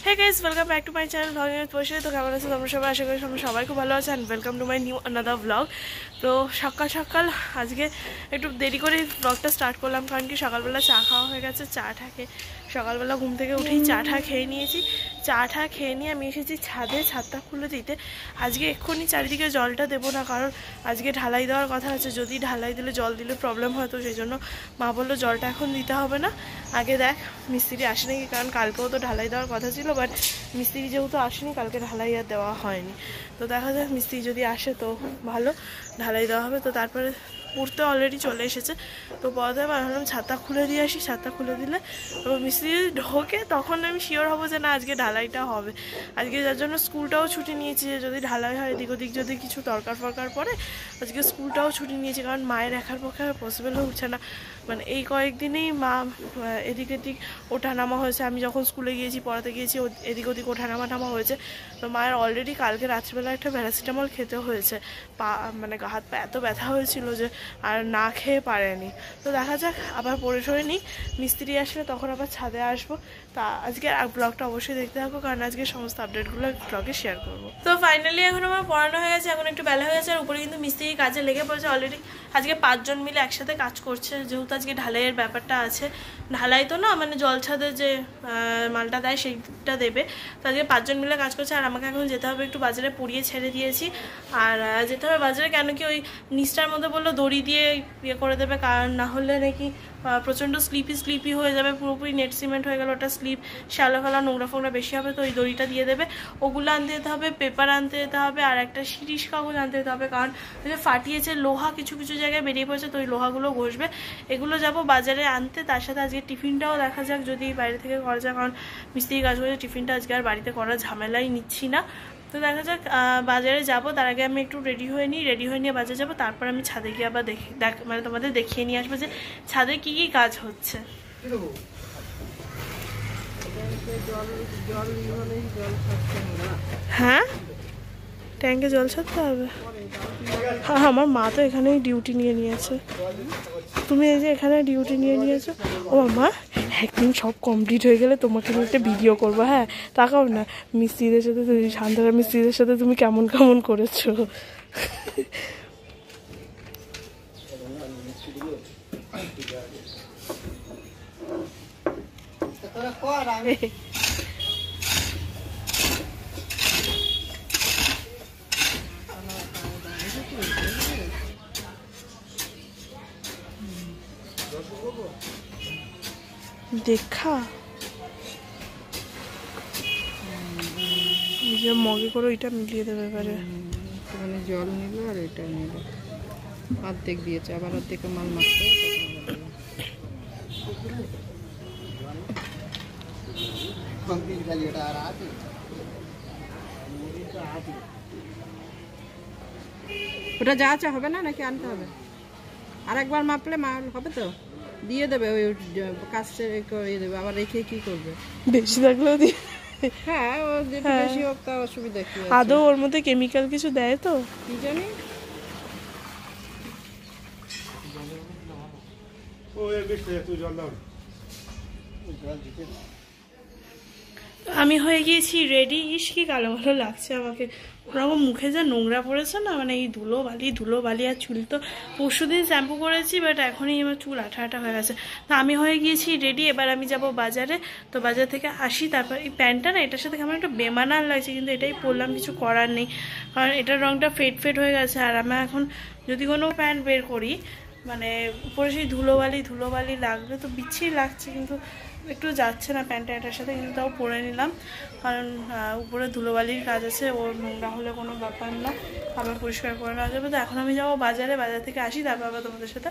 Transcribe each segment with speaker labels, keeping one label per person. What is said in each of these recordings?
Speaker 1: Hey guys, welcome back to my channel Vlogging with Poshi। তো কেমন আছো তোমরা সবাই? আশা করি তোমরা সবাই খুব ভালো আছো। Welcome to my new another blog. তো সকাল সকাল আজকে একটু দেরি করে ব্লগটা স্টার্ট করলাম, কারণ কি সকালবেলা চা খাওয়া হয়ে গেছে। সকালবেলা ঘুম থেকে উঠেই চা খেয়ে নিয়েছি। চা খেয়ে নিয়ে আমি এসেছি ছাদটা খুলে দিতে। আজকে এক্ষুনি চারিদিকে জলটা দেবো না, কারণ আজকে ঢালাই দেওয়ার কথা আছে। যদি ঢালাই দিলে জল দিলে প্রবলেম হয়, তো সেই জন্য মা বললো জলটা এখন দিতে হবে না, আগে দেখ মিস্ত্রি আসে নাকি, কারণ কালকেও তো ঢালাই দেওয়ার কথা ছিল, বাট মিস্ত্রি যেহেতু আসেনি কালকে ঢালাই আর দেওয়া হয়নি। তো দেখা যাক মিস্ত্রি যদি আসে তো ভালো, ঢালাই দেওয়া হবে। তো তারপরে পড়তে অলরেডি চলে এসেছে, তো পরে ভাবলাম ছাদটা খুলে দিয়ে আসি। ছাদটা খুলে দিলে মিস্ত্রি ঢোকে তখন আমি শিওর হবো যে না আজকে ঢালাইটা হবে। আজকে যার জন্য স্কুলটাও ছুটি নিয়েছি, যে যদি ঢালাই হয় এদিক ওদিক যদি কিছু দরকার পড়ে আজকে স্কুলটাও ছুটি নিয়েছি, কারণ মায়ের একার পক্ষে পসিবল হয়ে উঠছে না। মানে এই কয়েকদিনেই মা এদিক এদিক ওঠানামা হয়েছে। আমি যখন স্কুলে গিয়েছি পড়াতে গিয়েছি এদিক ওদিক ওঠানামা হয়েছে। তো মায়ের অলরেডি কালকে রাত্রিবেলা একটা প্যারাসিটামল খেতে হয়েছে। মানে হাত পা এত ব্যথা হয়েছিল যে আর না খেয়ে পারেনি। তো দেখা যাক, আবার পড়ে সরে নিই, মিস্ত্রি আসলে তখন আবার ছাদে আসবো। তা আজকে ব্লগটা অবশ্যই দেখতে থাকো, কারণ আজকে সমস্ত আপডেটগুলো ব্লগে শেয়ার করবো। তো ফাইনালি এখন আমার পড়ানো হয়ে গেছে, এখন একটু বেলা হয়ে গেছে। আর উপরে কিন্তু মিস্ত্রি কাজে লেগে পড়েছে অলরেডি। আজকে 5 জন মিলে একসাথে কাজ করছে, যেহেতু আজকে ঢালাইয়ের ব্যাপারটা আছে। ঢালাই তো না, মানে জল ছাদে যে মালটা দেয় সেইটা দেবে। তো আজকে 5 জন মিলে কাজ করছে। আর আমাকে এখন যেতে হবে একটু বাজারে, পুড়িয়ে ছেড়ে দিয়েছি। আর যেতে হবে বাজারে, কেন কি ওই নিচটার মধ্যে বললো দড়ি দিয়ে ইয়ে করে দেবে, কারণ না হলে নাকি প্রচণ্ড স্লিপি হয়ে যাবে, পুরোপুরি নেট সিমেন্ট হয়ে গেল, ওটা স্লিপ শ্যালো ফেলা নোংরা ফোংরা বেশি হবে। তো ওই দড়িটা দিয়ে দেবে, ওগুলো আনতে যেতে হবে, পেপার আনতে যেতে হবে, আর একটা শিরিষ কাগজ আনতে যেতে হবে, কারণ ওই যে ফাটিয়েছে লোহা কিছু কিছু জায়গায় বেরিয়ে পড়েছে, তো ওই লোহাগুলো ঘষবে। এগুলো যাবো বাজারে আনতে। তার সাথে আজকে টিফিনটাও দেখা যাক যদি বাইরে থেকে করা যায়, কারণ মিস্ত্রি কাজ করে টিফিনটা আজকে আর বাড়িতে করার ঝামেলাই নিচ্ছি না। তো দেখা যাক, বাজারে যাব। তার আগে আমি একটু রেডি হয়ে নিয়ে বাজারে যাব। তারপর আমি ছাদে গিয়ে আবার মানে তোমাদের দেখিয়ে নিয়ে আসবো যে ছাদে কি কি কাজ হচ্ছে। হ্যাঁ, ট্যাঙ্কে জল ছাড়তে হবে। হ্যাঁ, আমার মা তো এখানেই ডিউটি নিয়ে নিয়েছে। তুমি এই যে এখানে ডিউটি নিয়ে নিয়েছো। ও মা, একদিন সব কমপ্লিট হয়ে গেলে তোমাকে আমি একটা ভিডিও করবো। হ্যাঁ, তাকাও না মিস্ত্রিদের সাথে, শান্তরা মিস্ত্রিদের সাথে তুমি কেমন করেছো। দেখা যে মগে করে ওইটা মিলিয়ে দেবে এবারে।
Speaker 2: মানে জল নিল আর এটা নিল, অর্ধেক দিয়েছে, আবার অর্ধেক মাল মারতে। ওটা যা আছে হবে না নাকি আনতে হবে? আর একবার মাপলে মাল হবে তো দিয়ে দেবে, ওই কাজটা করিয়ে দেবে। আবার রেখে কি করবে?
Speaker 1: বেশি থাকলেও দিয়ে।
Speaker 2: হ্যাঁ, ও যেটা বেশি হোক তা অসুবিধা কি?
Speaker 1: আদৌ ওর মধ্যে কেমিক্যাল কিছু দেয় তো
Speaker 2: কি জানি।
Speaker 1: আমি হয়ে গিয়েছি রেডি। ইস কি কালো ভালো লাগছে আমাকে। ওরকম মুখে যা নোংরা পড়েছে না, মানে এই ধুলো বালি। আর চুল তো পরশুদিন শ্যাম্পু করেছি, বাট এখনই আমার চুল আঠা হয়ে গেছে। তো আমি হয়ে গিয়েছি রেডি। এবার আমি যাব বাজারে। তো বাজার থেকে আসি, তারপর এই প্যান্টটা না এটার সাথে কেমন একটা বেমানান লাগছে, কিন্তু এটাই পরলাম, কিছু করার নেই, কারণ এটার রঙটা ফেড হয়ে গেছে। আর আমি এখন যদি কোনো প্যান্ট বের করি, মানে উপরে সেই ধুলোবালি লাগলে তো বিচ্ছিরি লাগছে, কিন্তু একটু যাচ্ছে না প্যান্টটা এটার সাথে, কিন্তু তাও পরে নিলাম, কারণ উপরে ধুলোবালির কাজ আছে, ওর নোংরা হলে কোনো ব্যাপার না, আবার পরিষ্কার করে নেওয়া যাবে। তো এখন আমি যাবো বাজার থেকে আসি, তারপর আবার তোমাদের সাথে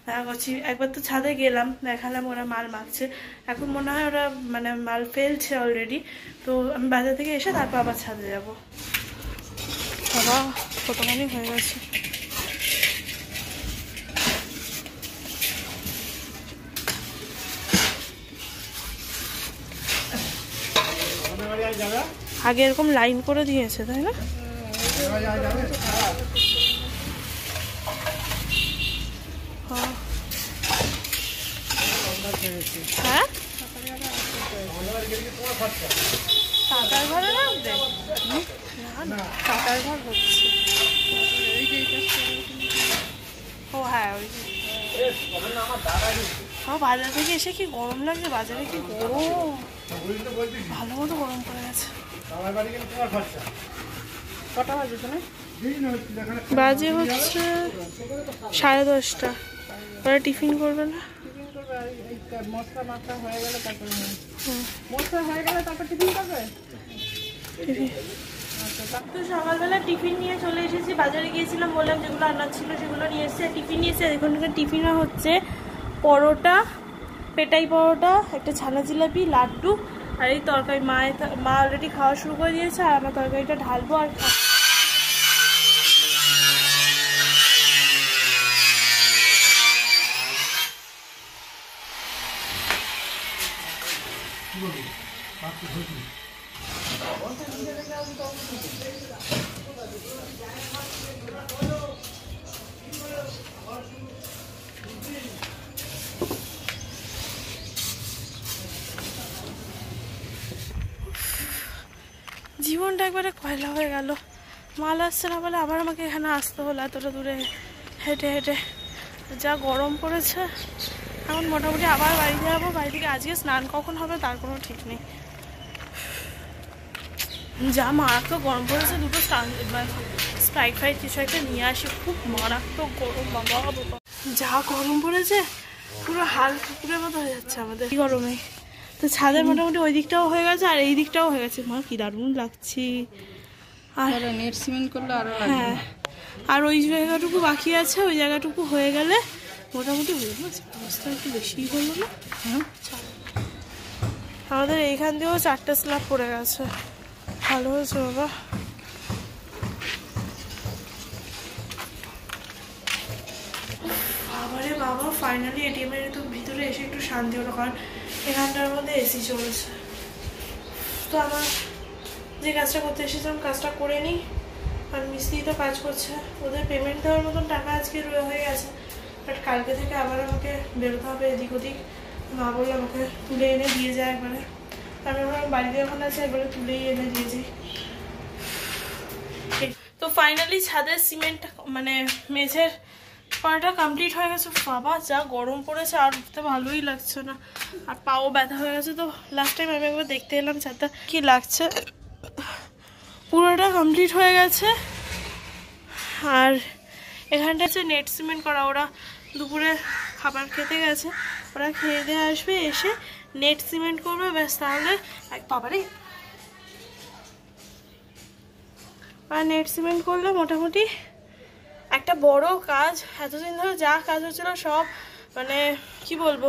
Speaker 1: দেখা করছি। একবার তো ছাদে গেলাম, দেখালাম ওরা মাল মাখছে, এখন মনে হয় ওরা মানে মাল ফেলছে অলরেডি। তো আমি বাজার থেকে এসে তারপর আবার ছাদে যাবো। বাবা কতখানি হয়ে গেছে। আগে এরকম লাইন করে দিয়েছে, তাই না? হ্যাঁ, টাটার ঘরে রাখবে না, টাটার ঘর হচ্ছে। ও হ্যাঁ, ওই বাজার থেকে এসে কি গরম লাগছে, বাজারে কি গরম, ভালো মতো গরম পড়ে গেছে।
Speaker 2: কটা বাজে শোনে?
Speaker 1: বাজে হচ্ছে 10:30। ওরা টিফিন করবে না?
Speaker 2: মশলা মাখা হয়ে গেলে তারপরে মশলা হয়ে গেলে তারপর টিফিন করবে।
Speaker 1: তো সকালবেলা টিফিন নিয়ে চলে এসেছি, বাজারে গিয়েছিলাম, বললাম যেগুলো আনার ছিল সেগুলো নিয়ে এসেছি, টিফিন নিয়ে এসেছি। এখানকার টিফিনে হচ্ছে পরোটা, পেটাই পরোটা, একটা ছানা জিলাপি, লাড্ডু আর এই তরকারি। মা অলরেডি খাওয়া শুরু করে দিয়েছে, আর আমার তরকারিটা ঢালবো আর জীবনটা একবারে কয়লা হয়ে গেল। মাল আসছে না বলে আবার আমাকে এখানে আসতে হলো এতটা দূরে হেঁটে হেঁটে। যা গরম পড়েছে, এখন মোটামুটি আবার বাড়িতে যাবো। বাড়ি থেকে আজকে স্নান কখন হবে তার কোনো ঠিক নেই। যা মারাত্মক গরম পড়েছে, দুটো স্প্রাইট ফ্রাইট কিছু একটা নিয়ে আসি। খুব মারাত্মক গরম বাবা বাবা, যা গরম পড়েছে, পুরো হাল কুকুরের মতো হয়ে যাচ্ছে আমাদের এই গরমে। তো ছাদের মোটামুটি ওই দিকটাও হয়ে গেছে আর এই দিকটাও হয়ে গেছে। মা কি দারুণ লাগছে। আর
Speaker 2: নেট সিমেন্ট করলে আরো
Speaker 1: হ্যাঁ, আর ওই জায়গাটুকু বাকি আছে, ওই জায়গাটুকু হয়ে গেলে মোটামুটি হয়ে গেছে। অবস্থা একটু বেশি হলো না? আমাদের এইখান দিয়েও 4টে স্ল্যাব পড়ে গেছে। ভালো হয়েছে বাবা। বাবারে বাবা, ফাইনালি এটিএম এর তো ভিতরে এসে একটু শান্তি হলো, কারণ এখানটার মধ্যে এসি চলছে। তো আমার যে কাজটা করতে এসেছিলাম কাজটা করে নিই, আর মিস্ত্রি তো কাজ করছে, ওদের পেমেন্ট দেওয়ার মতন টাকা আজকে হয়ে গেছে, বাট কালকে থেকে আবার আমাকে বেরোতে হবে এদিক ওদিক। মা বললো আমাকে তুলে এনে দিয়ে যায় একবারে, তারপরে আমার বাড়িতে যখন আছে একবারে তুলেই এনে দিয়ে যাই। তো ফাইনালি ছাদের সিমেন্ট মানে মেঝের করাটা কমপ্লিট হয়ে গেছে। বাবা যা গরম পড়েছে, আর উঠতে ভালোই লাগছে না, আর পাও ব্যথা হয়ে গেছে। তো লাস্ট টাইম আমি একবার দেখতে এলাম ছাদটা কি লাগছে। পুরোটা কমপ্লিট হয়ে গেছে, আর এখানটা হচ্ছে নেট সিমেন্ট করা। ওরা দুপুরে খাবার খেতে গেছে, ওরা খেয়ে দিয়ে আসবে, এসে নেট সিমেন্ট করবে, ব্যাস। তাহলে বাবারে, আর নেট সিমেন্ট করলে মোটামুটি একটা বড় কাজ। এতদিন ধরে যা কাজ হচ্ছিল সব মানে কি বলবো,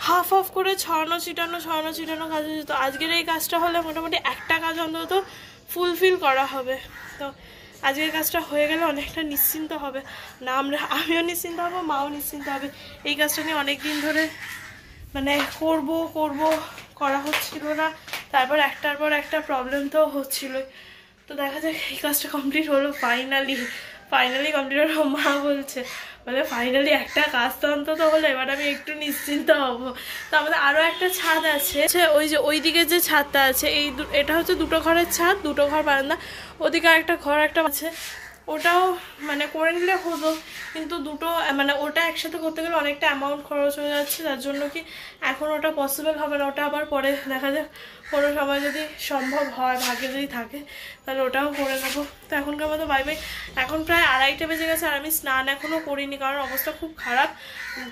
Speaker 1: হাফ অফ করে ছড়ানো ছিটানো কাজ হচ্ছে। তো আজকের এই কাজটা হলে মোটামুটি একটা কাজ অন্তত ফুলফিল করা হবে। তো আজকের কাজটা হয়ে গেলে অনেকটা নিশ্চিন্ত হবে না, আমিও নিশ্চিন্ত হব, মাও নিশ্চিন্ত হবে। এই কাজটা নিয়ে অনেক দিন ধরে মানে করা হচ্ছিল না, তারপর একটার পর একটা প্রবলেম তো হচ্ছিলোই। তো দেখা যাক এই কাজটা কমপ্লিট হলো ফাইনালি কমপ্লিট হলো। মা বলছে বলে ফাইনালি একটা কাজ তো অন্তত হলো, এবার আমি একটু নিশ্চিন্ত হব। তো আমাদের আরও একটা ছাদ আছে, ওই যে ওই দিকে যে ছাদটা আছে, এটা হচ্ছে দুটো ঘরের ছাদ, দুটো ঘর বারান্দা, ওদিকে একটা ঘর একটা আছে, ওটাও মানে করে নিলে হতো, কিন্তু দুটো মানে ওটা একসাথে করতে গেলে অনেকটা অ্যামাউন্ট খরচ হয়ে যাচ্ছে, যার জন্য কি এখন ওটা পসিবল হবে না। ওটা আবার পরে দেখা যাক, কোনো সময় যদি সম্ভব হয়, ভাগ্যে যদি থাকে, তাহলে ওটাও করে নেবো। তো এখনকার মতো বাই। এখন প্রায় 2:30 বেজে গেছে, আর আমি স্নান এখনও করিনি, কারণ অবস্থা খুব খারাপ,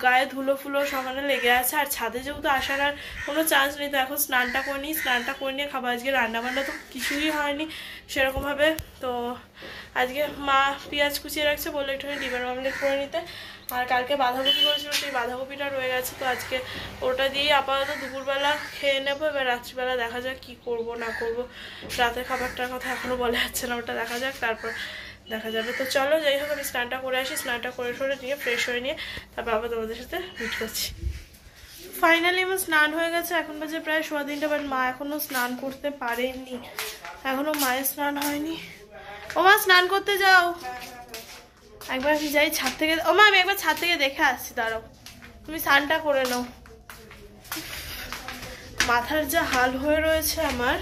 Speaker 1: গায়ে ধুলো ফুলো সমানে লেগে আছে, আর ছাদে যেহেতু আসার আর কোনো চান্স নেই। তো এখন স্নানটা করে নিয়ে খাবো। আজকে রান্নাবান্না তো কিছুই হয়নি সেরকমভাবে। তো আজকে মা পেঁয়াজ কুচিয়ে রাখছে, বললো একটুখানি ডিমের অমলেট করে নিতে, আর কালকে বাঁধাকপি করেছিল, সেই বাঁধাকপিটা রয়ে গেছে। তো আজকে ওটা দিয়েই আপাতত দুপুরবেলা খেয়ে নেবো। এবার রাত্রিবেলা দেখা যাক কি করব না করব, রাতের খাবারটার কথা এখনও বলা যাচ্ছে না, ওটা দেখা যাক, তারপর দেখা যাবে। তো চলো, যাই হোক আমি স্নানটা করে আসি, স্নানটা করে নিয়ে ফ্রেশ হয়ে নিয়ে তারপর আবার তোমাদের সাথে মিট করছি। ফাইনালি আমার স্নান হয়ে গেছে, এখন বাজে প্রায় 3:15, বাট মা এখনও স্নান করতে পারেনি, এখনও মায়ের স্নান হয়নি। ও মা স্নান করতে যাও, একবার আমি যাই ছাদ থেকে। ও মা আমি একবার ছাদ থেকে দেখে আসছি, দাঁড়াও, তুমি স্নানটা করে নাও। মাথার যা হাল হয়ে রয়েছে আমার,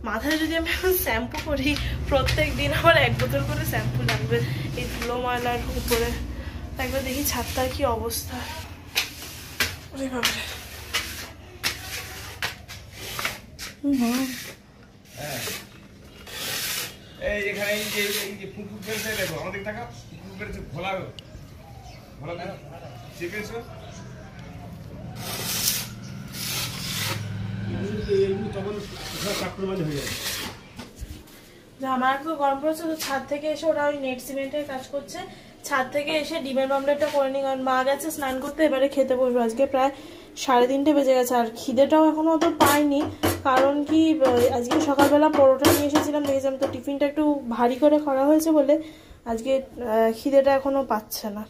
Speaker 1: মাথায় যদি আমি এখন শ্যাম্পু করি প্রত্যেক দিন আমার 1 বোতল করে শ্যাম্পু লাগবে এই ধুলো ময়লার উপরে। একবার দেখি ছাদটার কি অবস্থা। আমার একটু গরম পড়ছে তো ছাদ থেকে এসে ওরা ওই নেট সিমেন্টের কাজ করছে, ছাদ থেকে এসে ডিমের অমলেটটা করে নি, কারণ মা গেছে স্নান করতে, এবারে খেতে বসবো। আজকে প্রায় 3:30 বেজে গেছে আর খিদেটাও এখনো অত পাইনি, কারণ কি আজকে সকালবেলা পরোটা নিয়ে এসেছিলাম, দেখেছিলাম তো টিফিনটা একটু ভারী করে করা হয়েছে বলে আজকে খিদেটা এখনো পাচ্ছে না।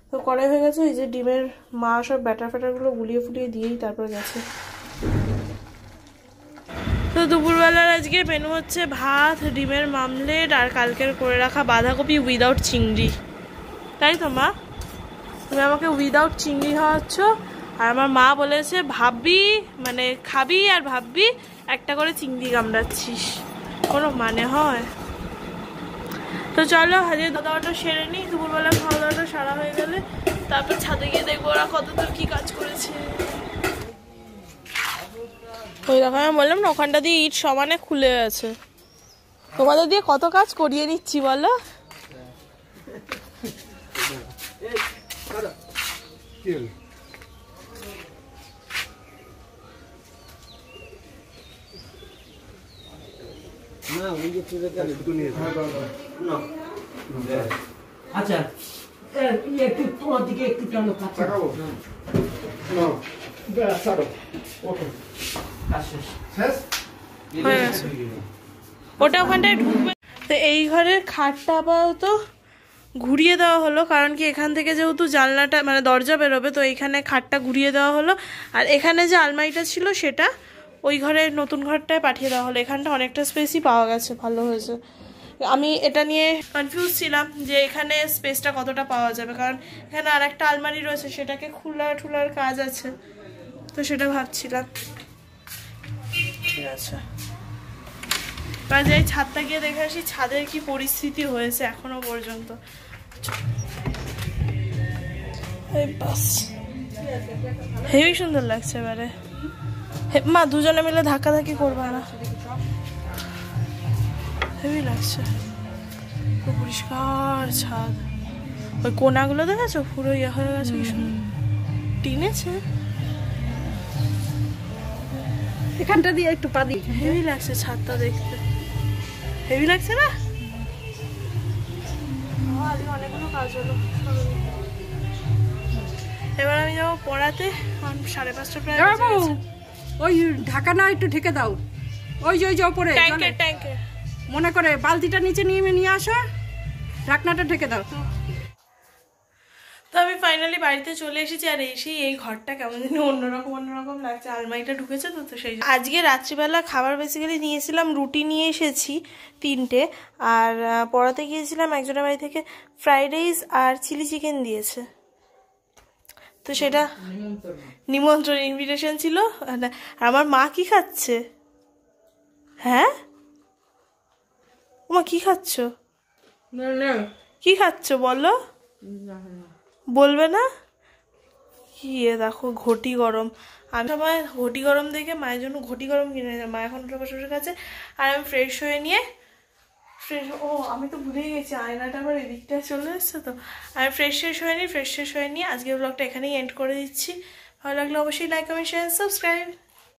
Speaker 1: তো করাই হয়ে গেছে, এই যে ডিমের মা সব ব্যাটার ফ্যাটারগুলো গুলিয়ে ফুলিয়ে দিয়েই তারপর গেছে। তো দুপুরবেলার আজকে মেনু হচ্ছে ভাত, ডিমের মামলেট আর কালকের করে রাখা বাঁধাকপি উইদাউট চিংড়ি। তাই তো মা? তুমি আমাকে উইদাউট চিংড়ি খাওয়াচ্ছ, আর আমার মা বলেছে ভাববি মানে খাবি আর ভাববি একটা করে চিংড়ি কামড়াচ্ছিস, কোনো মানে হয়? তো চলো আজকে দাওয়াটা সেরে নিই, দুপুরবেলা খাওয়া দাওয়াটা সারা হয়ে গেলে তারপর ছাদে গিয়ে দেখবো ওরা কতদূর কি কাজ করেছে। ওই দেখো আমি বললাম না ওখানটা দিয়ে ইট সমানে খুলে আছে, তোমাদের দিয়ে কত কাজ করিয়ে নিচ্ছি বলো।
Speaker 3: আচ্ছা একটু তোমার দিকে একটু কেন
Speaker 1: ওটা ওখানটায় ঢুকবে। তো এই ঘরের খাটটা আপাতত ঘুরিয়ে দেওয়া হলো, কারণ কি এখান থেকে যেহেতু জানলাটা মানে দরজা বেরোবে, তো এইখানে খাটটা ঘুরিয়ে দেওয়া হলো। আর এখানে যে আলমারিটা ছিল সেটা ওই ঘরের নতুন ঘরটায় পাঠিয়ে দেওয়া হলো। এখানটা অনেকটা স্পেসই পাওয়া গেছে, ভালো হয়েছে। আমি এটা নিয়ে কনফিউজ ছিলাম যে এখানে স্পেসটা কতটা পাওয়া যাবে, কারণ এখানে আর একটা আলমারি রয়েছে, সেটাকে খোলার কাজ আছে, তো সেটা ভাবছিলাম। ঠিক আছে, এবার যাই ছাদটা গিয়ে দেখে আসি ছাদের কি পরিস্থিতি হয়েছে এখনো পর্যন্ত। হেবি সুন্দর লাগছে এবারে। মা দুজনে মিলে ধাক্কাধাক্কি করবা না, হেবি লাগছে। পরিষ্কার ছাদ, ওই কোনাগুলো দেখেছো পুরো ইয়ে হয়ে গেছে, কি সুন্দর টিনেছে।
Speaker 2: এখানটা দিয়ে একটু পা দিই,
Speaker 1: হেভি লাগছে ছাদটা দেখতে, হেভি লাগছে না? আজকে অনেকগুলো কাজ হলো। এবার আমি যাবো পড়াতে, 5:30 প্রায়।
Speaker 2: ওই ঢাকা না একটু ঢেকে দাও, ওই যে ওপরে
Speaker 1: ট্যাঙ্কে
Speaker 2: মনে করে বালতিটা নিচে নিয়ে আসো, ঢাকনাটা ঢেকে দাও।
Speaker 1: তো আমি ফাইনালি বাড়িতে চলে এসেছি, আর এসেই এই ঘরটা কেমন জানি অন্যরকম লাগছে, আলমারিটা ঢুকেছে তো সেই আজকে রাত্রিবেলা খাবার বেসিক্যালি নিয়েছিলাম, রুটি নিয়ে এসেছি 3টে, আর পড়াতে গিয়েছিলাম একজনের বাড়ি থেকে ফ্রাইড রাইস আর চিলি চিকেন দিয়েছে, তো সেটা নিমন্ত্রণ ইনভিটেশন ছিল। আর আমার মা কি খাচ্ছে? হ্যাঁ মা কি খাচ্ছ? কি খাচ্ছ বলো? বলবে না কি? দেখো ঘটি গরম, আমি সবাই ঘটি গরম দেখে মায়ের জন্য ঘটি গরম কিনে মা এখন শ্বশুরের কাছে, আর আমি ফ্রেশ হয়ে নিয়ে আমি তো ভুলেই গেছি আয়নাটা আমার এদিকটা চলে এসছে, তো আমি ফ্রেশ হয়ে নিয়ে আজকের ব্লগটা এখানেই এন্ড করে দিচ্ছি। ভালো লাগলে অবশ্যই লাইক কমেন্ট শেয়ার সাবস্ক্রাইব।